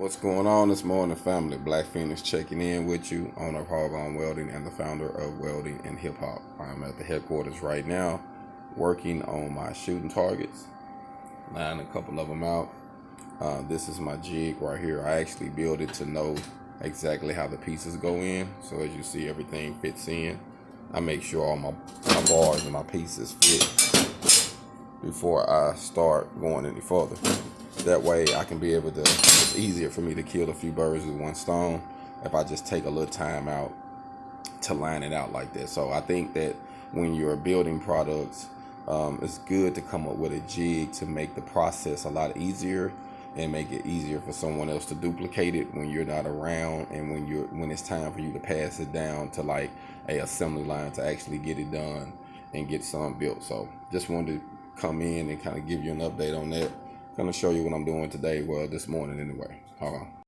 What's going on this morning, family? Black Phoenix checking in with you, owner of Hog On Welding and the founder of Welding and Hip Hop. I'm at the headquarters right now working on my shooting targets, lining a couple of them out. This is my jig right here. I actually built it to know exactly how the pieces go in. So as you see, everything fits in. I make sure all my bars and my pieces fit before I start going any further. That way I can be able to, it's easier for me to kill a few birds with one stone if I just take a little time out to line it out like that. So I think that when you're building products, it's good to come up with a jig to make the process a lot easier and make it easier for someone else to duplicate it when you're not around, and when it's time for you to pass it down to like a assembly line to actually get it done and get some built. So just wanted to come in and kind of give you an update on that. Gonna show you what I'm doing today, well, this morning anyway. Hold on.